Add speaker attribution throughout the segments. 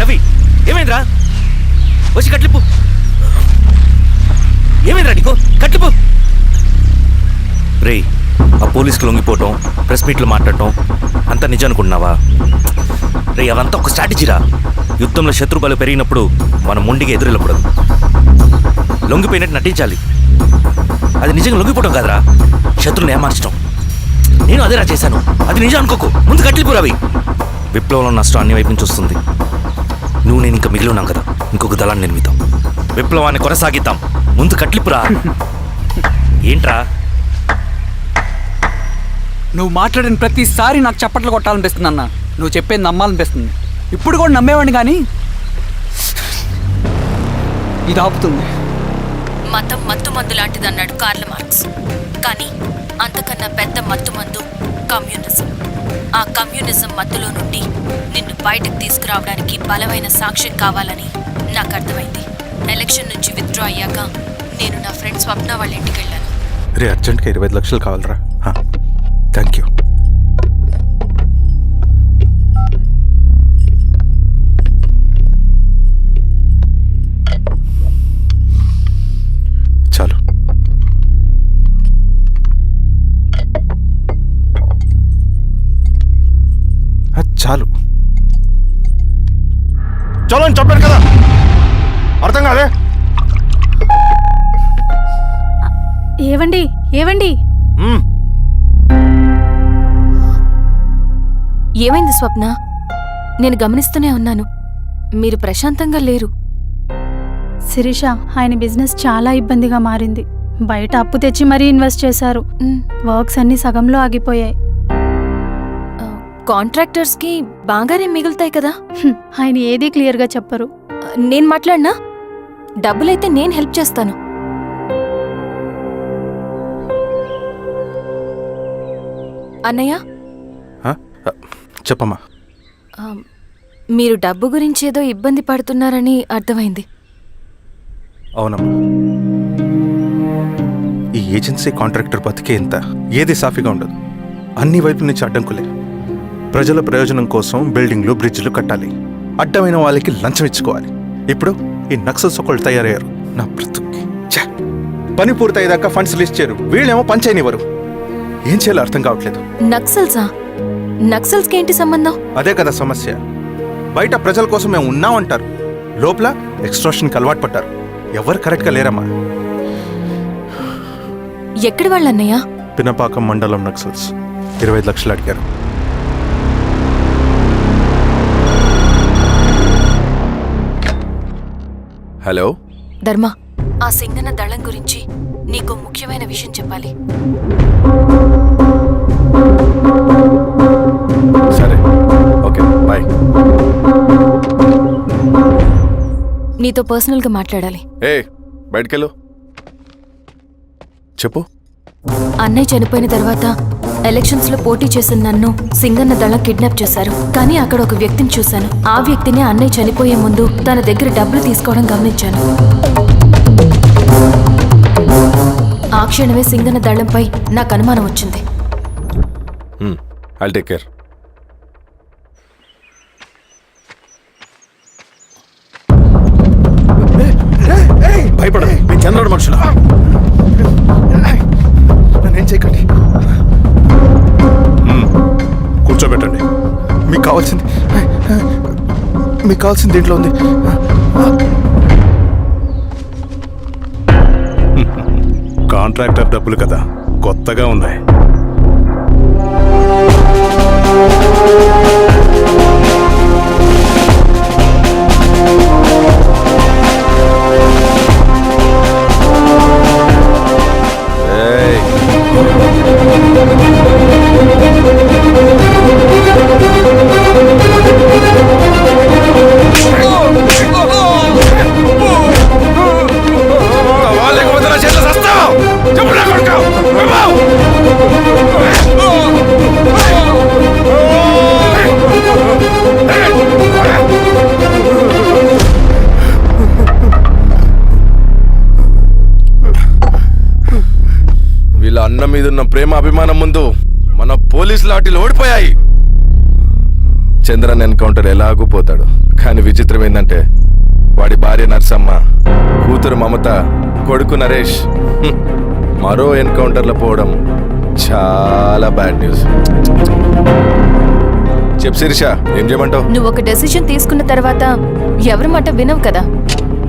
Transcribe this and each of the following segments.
Speaker 1: రవి ఏమైందిరా? వచ్చి కట్లిప్పు. ఏమైందిరా నీకు? కట్లిప్పు. రే, ఆ పోలీసుకు లొంగిపోవటం, ప్రెస్ మీట్లు మాట్లాడటం అంతా నిజం అనుకుంటున్నావా? రే, అవంతా ఒక స్ట్రాటజీరా. యుద్ధంలో శత్రుబలు పెరిగినప్పుడు మనం మొండిగా ఎదురెళ్ళకూడదు, లొంగిపోయినట్టు నటించాలి. అది నిజంగా లొంగిపోవడం కాదురా, శత్రువుని ఏమార్చడం. నేను అదేరా చేశాను. అది నిజం అనుకోకు. ముందు కట్లిప్పు రవి. విప్లవంలో నష్టం అన్ని వైపు నుంచి వస్తుంది. నువ్వు నేను ఇంకా మిగిలి ఉన్నాం కదా, ఇంకొక దళాన్ని నిర్మిద్దాం, విప్లవాన్ని కొనసాగిద్దాం. ముందు కట్లిప్పురా. ఏంట్రా
Speaker 2: నువ్వు మాట్లాడిన ప్రతిసారి నాకు చప్పట్లు కొట్టాలనిపిస్తుంది అన్న. నువ్వు చెప్పేది నమ్మాలనిపిస్తుంది. ఇప్పుడు కూడా నమ్మేవాడిని, కానీ ఇది ఆపుతుంది.
Speaker 3: మతం మత్తుమందు లాంటిదన్నాడు కార్ల్ మార్క్స్. కానీ అంతకన్నా పెద్ద మత్తుమందు కమ్యూనిజం. ఆ కమ్యూనిజం మత్తులో నుండి నిన్ను బయటకు తీసుకురావడానికి బలమైన సాక్ష్యం కావాలని నాకు అర్థమైంది. ఎలక్షన్ నుంచి విత్డ్రా అయ్యాక నేను నా ఫ్రెండ్ స్వప్న వాళ్ళ ఇంటికి వెళ్ళాను.
Speaker 4: రే, అర్జెంట్గా 25 లక్షలు కావాలరా. Thank you. చాలు. చాలు
Speaker 5: చలో అని చెప్పాను కదా, అర్థం కాదే?
Speaker 6: ఏవండి ఏవండి,
Speaker 3: ఏమైంది స్వప్న? నేను గమనిస్తూనే ఉన్నాను, మీరు ప్రశాంతంగా లేరు.
Speaker 6: శిరీష, ఆయన బిజినెస్ చాలా ఇబ్బందిగా మారింది. బయట అప్పు తెచ్చి మరీ ఇన్వెస్ట్ చేశారు. వర్క్స్ అన్ని సగంలో ఆగిపోయాయి.
Speaker 3: కాంట్రాక్టర్స్కి బాగానే మిగులుతాయి కదా.
Speaker 6: ఆయన ఏదీ క్లియర్గా చెప్పరు.
Speaker 3: నేను మాట్లాడినా డబ్బులైతే నేను హెల్ప్ చేస్తాను. అన్నయ్య,
Speaker 4: చెప్పమ్మా.
Speaker 3: మీరు డబ్బు గురించి ఏదో ఇబ్బంది పడుతున్నారని అర్థమైంది.
Speaker 4: అవునమ్మా, ఈ ఏజెన్సీ కాంట్రాక్టర్ బతికే ఇంత ఏది సాఫీగా ఉండదు. అన్ని వైపుల నుంచి అడ్డంకులే. ప్రజల ప్రయోజనం కోసం బిల్డింగ్లు, బ్రిడ్జ్లు కట్టాలి, అడ్డమైన వాళ్ళకి లంచం ఇచ్చుకోవాలి. ఇప్పుడు ఈ నక్సల్స్ ఒకళ్ళు తయారయ్యారు. నా బ్రతుక్కి పని పూర్తయ్యేదాకా ఫండ్స్ లిస్ట్ చేయరు, వీళ్ళేమో పని చేయనివ్వరు. ఏం చేయాలో అర్థం కావట్లేదు.
Speaker 3: నక్సల్సా? నక్సల్స్కి ఏంటి సంబంధం?
Speaker 4: అదే కదా సమస్య. బయట ప్రజల కోసం మేము ఉన్నామంటారు, లోపల ఎక్స్ట్రాక్షన్కి అలవాటు పడ్డారు. ఎవరు కరెక్ట్గా లేరమ్మా.
Speaker 3: ఎక్కడి వాళ్ళన్నయ్య?
Speaker 4: పినపాకం మండలం నక్సల్స్ 25 లక్షలు అడిగారు. హలో
Speaker 3: ధర్మ, ఆ సింగన దళం గురించి నీకు ముఖ్యమైన విషయం చెప్పాలి.
Speaker 4: సరే, ఓకే, బాయ్.
Speaker 3: నీతో పర్సనల్గా మాట్లాడాలి.
Speaker 4: బయటకెళ్ళు. చెప్పు.
Speaker 3: అన్నయ్య చనిపోయిన తర్వాత ఎలక్షన్స్ లో పోటీ చేసిన నన్ను సింగన్న దళం కిడ్నాప్ చేశారు. కానీ అక్కడ ఒక వ్యక్తిని చూశాను. ఆ వ్యక్తిని అన్నయ్య చనిపోయే ముందు తన దగ్గర డబ్బులు తీసుకోవడం గమనించాను. ఆ క్షణమే సింగన్న దళంపై నాకు అనుమానం వచ్చింది.
Speaker 4: I'll take care. భయపడదు, మీ చంద్రుడు మనుషులు. నన్నేం చేయకండి. కూర్చోబెట్టండి. మీకు కావాల్సింది దీంట్లో ఉంది.
Speaker 7: కాంట్రాక్టర్ డబ్బులు కదా, కొత్తగా ఉన్నాయి.
Speaker 5: లేకపోతే నా చేతిలో చస్తావు. చెప్పు నా కొడుకు.
Speaker 8: పోలీస్ లాఠీలు ఓడిపోయాయి. చంద్రన్ ఎన్కౌంటర్ ఎలాగూ పోతాడు. కానీ విచిత్రం ఏంటంటే వాడి భార్య నర్సమ్మ, కూతురు మమత, కొడుకు నరేష్ మరో ఎన్కౌంటర్లో పోవడం చాలా బ్యాడ్ న్యూస్. చెప్ శిరీష, ఏం చేయమంటావు?
Speaker 3: నువ్వు ఒక డెసిషన్ తీసుకున్న తర్వాత ఎవరి మాట వినవు కదా.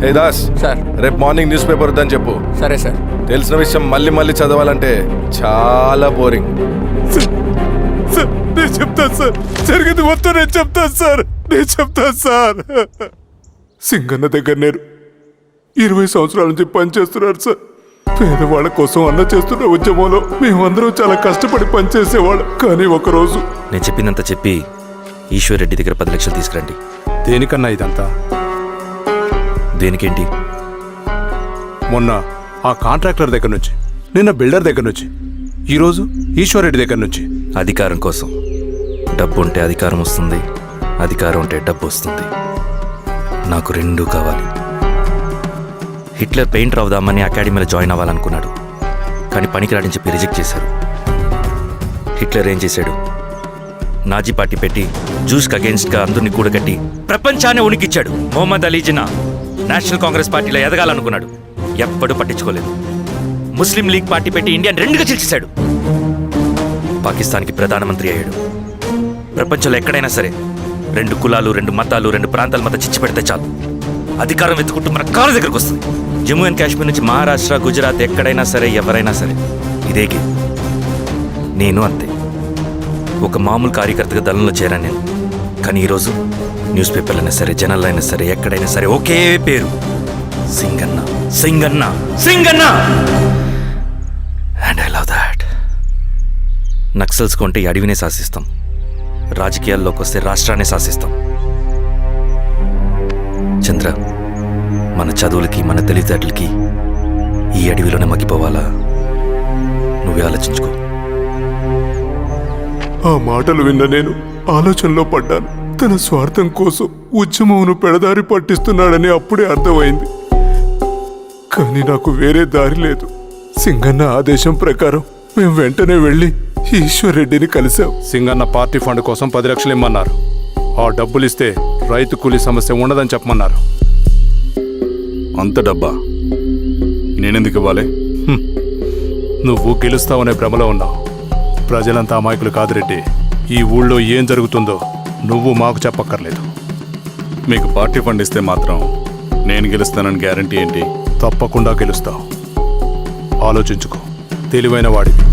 Speaker 8: హే దాస్,
Speaker 2: సార్.
Speaker 8: రేపు మార్నింగ్ న్యూస్ పేపర్ వద్దని చెప్పు.
Speaker 2: సరే సార్.
Speaker 8: తెలిసిన విషయం మళ్ళీ మళ్ళీ చదవాలంటే చాలా బోరింగ్.
Speaker 7: నేను చెప్తాను సార్, జరిగింది మొత్తం నేను చెప్తాను సార్. సింగన్న దగ్గర నేను 20 సంవత్సరాల నుంచి పనిచేస్తున్నారు సార్. పేదవాళ్ళ కోసం అన్న చేస్తున్న ఉద్యమంలో మేమందరం చాలా కష్టపడి పనిచేసేవాళ్ళం. కానీ ఒకరోజు
Speaker 1: నేను చెప్పిందంతా చెప్పి ఈశ్వర్ రెడ్డి దగ్గర 10 లక్షలు తీసుకురండి.
Speaker 7: దేనికన్నా ఇదంతా?
Speaker 1: దేనికేంటి?
Speaker 7: మొన్న ఆ కాంట్రాక్టర్ దగ్గర నుంచి, నిన్న బిల్డర్ దగ్గర నుంచి, ఈరోజు ఈశ్వర్ రెడ్డి దగ్గర నుంచి.
Speaker 1: అధికారం కోసం. డబ్బు ఉంటే అధికారం వస్తుంది, అధికారం ఉంటే డబ్బు వస్తుంది. నాకు రెండూ కావాలి. హిట్లర్ పెయింటర్ అవుదామని అకాడమీలో జాయిన్ అవ్వాలనుకున్నాడు, కానీ పనికిరాడని చెప్పి రిజెక్ట్ చేశారు. హిట్లర్ ఏం చేశాడు? నాజీ పార్టీ పెట్టి జూస్కి అగేన్స్ట్గా అందరినీ కూడగట్టి ప్రపంచాన్ని ఉనికిచ్చాడు. మొహమ్మద్ అలీ జిన్నా నేషనల్ కాంగ్రెస్ పార్టీలో ఎదగాలనుకున్నాడు, ఎప్పుడూ పట్టించుకోలేదు. ముస్లిం లీగ్ పార్టీ పెట్టి ఇండియాని రెండుగా చీల్చేశాడు. పాకిస్తాన్కి ప్రధానమంత్రి అయ్యాడు. ప్రపంచంలో ఎక్కడైనా సరే 2 కులాలు, 2 మతాలు, 2 ప్రాంతాల మధ్య చిచ్చు పెడితే చాలు, అధికారం వెతుకుంటూ మన కాళ్ళ దగ్గరకు వస్తుంది. జమ్మూ అండ్ కాశ్మీర్ నుంచి మహారాష్ట్ర, గుజరాత్ ఎక్కడైనా సరే, ఎవరైనా సరే ఇదే గేమ్. నేను అంతే. ఒక మామూలు కార్యకర్తగా దళంలో చేరాను నేను. కానీ ఈరోజు న్యూస్ పేపర్లైనా సరే, జనాల్లో అయినా సరే, ఎక్కడైనా సరే ఒకే పేరు, Singanna, Singanna, Singanna. And I love that. Naxals కొంటే ఈ అడవినే శాసిస్తాం, రాజకీయాల్లోకి వస్తే రాష్ట్రాన్ని శాసిస్తాం. చంద్ర, మన చదువులకి, మన తెలివితేటలకి ఈ అడవిలోనే మగ్గిపోవాలా? నువ్వే ఆలోచించుకో.
Speaker 7: ఆ మాటలు విన్న నేను ఆలోచనలో పడ్డాను. తన స్వార్థం కోసం ఉద్యమమును పెడదారి పట్టిస్తున్నాడని అప్పుడే అర్థమైంది. కానీ నాకు వేరే దారి లేదు. సింగన్న ఆదేశం ప్రకారం మేము వెంటనే వెళ్ళి ఈశ్వర్ రెడ్డిని కలిశాం. సింగన్న పార్టీ ఫండ్ కోసం 10 లక్షలు ఇమ్మన్నారు. ఆ డబ్బులు ఇస్తే రైతు కూలీ సమస్య ఉండదని చెప్పమన్నారు.
Speaker 5: అంత డబ్బా నేనెందుకు ఇవ్వాలి?
Speaker 7: నువ్వు గెలుస్తావనే భ్రమలో ఉన్నావు. ప్రజలంతా అమాయకులు కాదు రెడ్డి. ఈ ఊళ్ళో ఏం జరుగుతుందో నువ్వు మాకు చెప్పక్కర్లేదు.
Speaker 5: మీకు పార్టీ ఫండ్ ఇస్తే మాత్రం నేను గెలుస్తానని గ్యారంటీ ఏంటి?
Speaker 7: తప్పకుండా గెలుస్తావు. ఆలోచించుకో, తెలివైన వాడివి.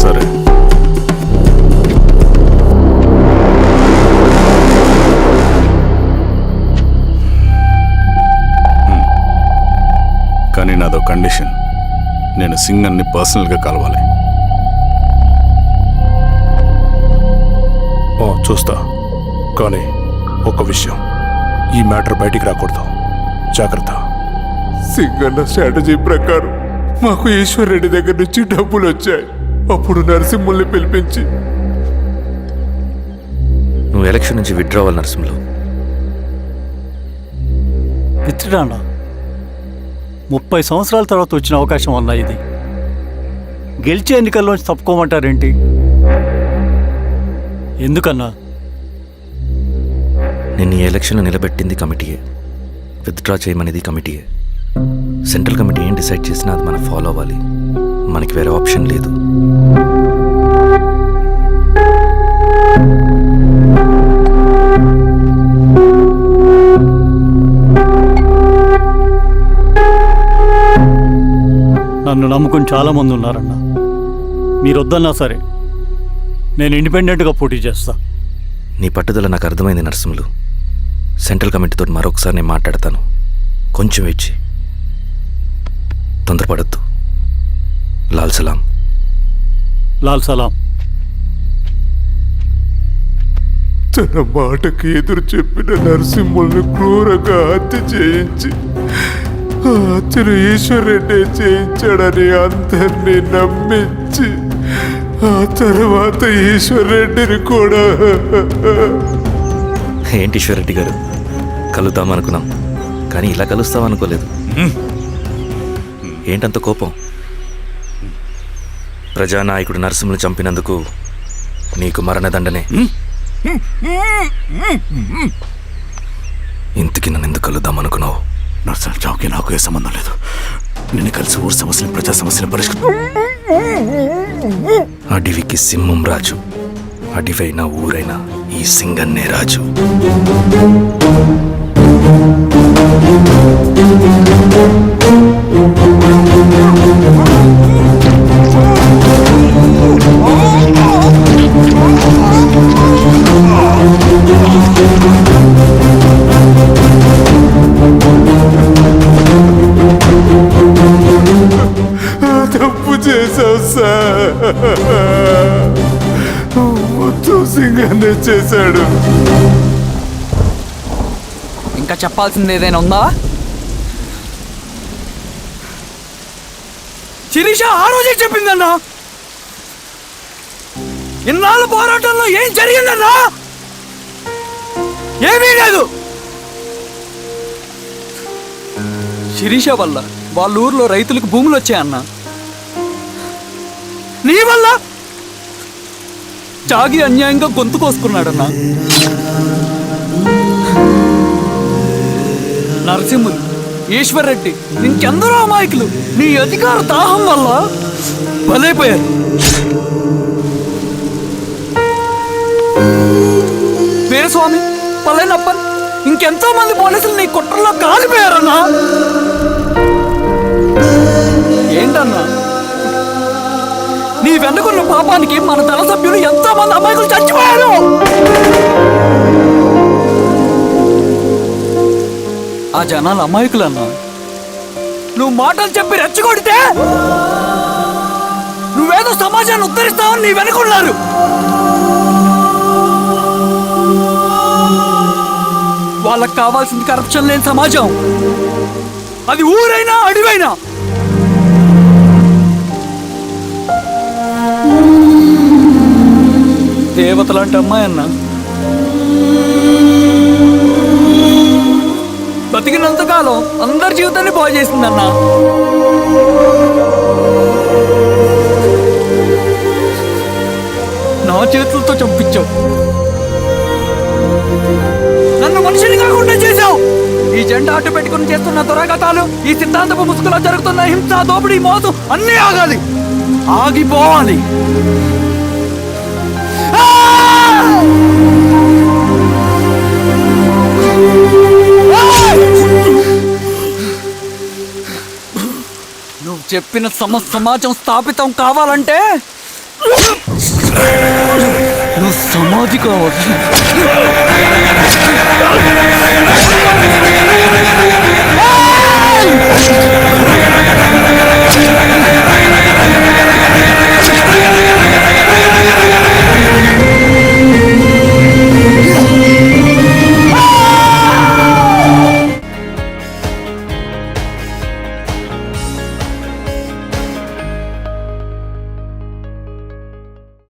Speaker 5: సరే, కానీ నాదో కండిషన్. నేను సింగన్ని పర్సనల్గా కలవాలి.
Speaker 7: చూస్తా. కానీ ఒక విషయం, ఈ మ్యాటర్ బయటికి రాకూడదు. జాగ్రత్త. సింగన్న స్ట్రాటజీ ప్రకారం మాకు ఈశ్వర్ రెడ్డి దగ్గర నుంచి డబ్బులు వచ్చాయి. అప్పుడు నరసింహుల్ని పిలిపించి,
Speaker 1: నువ్వు ఎలక్షన్ నుంచి విత్డ్రా అవ్వాలి నరసింహులు.
Speaker 9: విత్డ్రానా? 30 సంవత్సరాల తర్వాత వచ్చిన అవకాశం అన్నా ఇది. గెలిచే ఎన్నికల్లోంచి తప్పుకోమంటారేంటి? ఎందుకన్నా?
Speaker 1: నిన్ను ఈ ఎలక్షన్లో నిలబెట్టింది కమిటీయే, విత్డ్రా చేయమనేది కమిటీయే. సెంట్రల్ కమిటీ ఏం డిసైడ్ చేసినా అది మనం ఫాలో అవ్వాలి. మనకి వేరే ఆప్షన్ లేదు.
Speaker 9: నన్ను నమ్ముకుని చాలామంది ఉన్నారన్నా. మీరు వద్దన్నా సరే నేను ఇండిపెండెంట్గా పోటీ చేస్తా.
Speaker 1: నీ పట్టుదల నాకు అర్థమైంది నరసింహులు. సెంట్రల్ కమిటీతో మరొకసారి నేను మాట్లాడతాను. కొంచెం వెయిట్. తొందరపడద్దు. లాల్ సలాం.
Speaker 9: లాల్ సలాం.
Speaker 7: తన మాటకి ఎదురు చెప్పిన నరసింహుల్ని క్రూరంగా హత్య చేయించి, ఆ హత్యను ఈశ్వర్ రెడ్డి చేయించాడని అందరినీ నమ్మించి, ఆ తర్వాత ఈశ్వర్ రెడ్డిని కూడా.
Speaker 1: ఏంటి ఈశ్వర్ రెడ్డి గారు, కలుద్దామనుకున్నాం కానీ ఇలా కలుస్తామనుకోలేదు. ఏంటంత కోపం? ప్రజానాయకుడు నరసింహను చంపినందుకు నీకు మరణదండనే. ఇంతకి నన్ను ఎందుకు కలుద్దామనుకున్నావు?
Speaker 10: నర్సన్ చావుకి నాకు ఏ సంబంధం లేదు. నిన్ను కలిసి ఊరు సమస్యలు, ప్రజా సమస్యలు పరిష్కరించు.
Speaker 1: అడవికి సింహం రాజు, అడవైనా ఊరైనా ఈ సింగన్నే రాజు.
Speaker 7: తప్పు చేశావు సార్. మొత్తం సింగానే చేశాడు.
Speaker 2: ఇంకా చెప్పాల్సింది ఏదైనా ఉందా? శిరీష ఆ రోజే చెప్పిందన్నా. ఇన్నాళ్ళ పోరాటంలో ఏం జరిగిందన్నా? ఏమీ లేదు. శిరీష వల్ల వాళ్ళ ఊర్లో రైతులకు భూములు వచ్చాయన్నా. నీ వల్ల చాగి అన్యాయంగా గొంతు కోసుకున్నాడన్నా. నరసింహులు, ఈశ్వర్రెడ్డి, ఇంకెందరో అమాయకులు నీ అధికార దాహం వల్ల బలైపోయారు. వీరస్వామి, పల్లెనప్పన్, ఇంకెంతో మంది పోలీసులు నీ కుట్రల్లో కాలిపోయారన్నా. ఏంటన్నా, నీ వెనుకున్న పాపానికి మన దళ సభ్యులు ఎంతో మంది అమాయకులు చచ్చిపోయారు. ఆ జనాలు అమాయకులన్నా. నువ్వు మాటలు చెప్పి రెచ్చగొడితే నువ్వేదో సమాజాన్ని ఉద్ధరిస్తావని నీ వెనుకున్నారు. వాళ్ళకి కావాల్సింది కరప్షన్ లేని సమాజం. అది ఊరైనా అడవైనా. దేవతలాంటి అమ్మాయి అన్న బతికినంతకాలం అందరి జీవితాన్ని బాగు చేసిందన్న. నా చేతులతో చంపించావు. నన్ను మనిషిని కాకుండా చేశావు. ఈ జెండా అడ్డు పెట్టుకుని చేస్తున్న దురాఘాతాలు, ఈ సిద్ధాంతపు ముసుగులో జరుగుతున్న హింస, దోపిడీ, మోసం అన్నీ ఆగాలి, ఆగిపోవాలి. నువ్వు చెప్పిన సమాజం స్థాపితం కావాలంటే నువ్వు సమాధి కావాలి.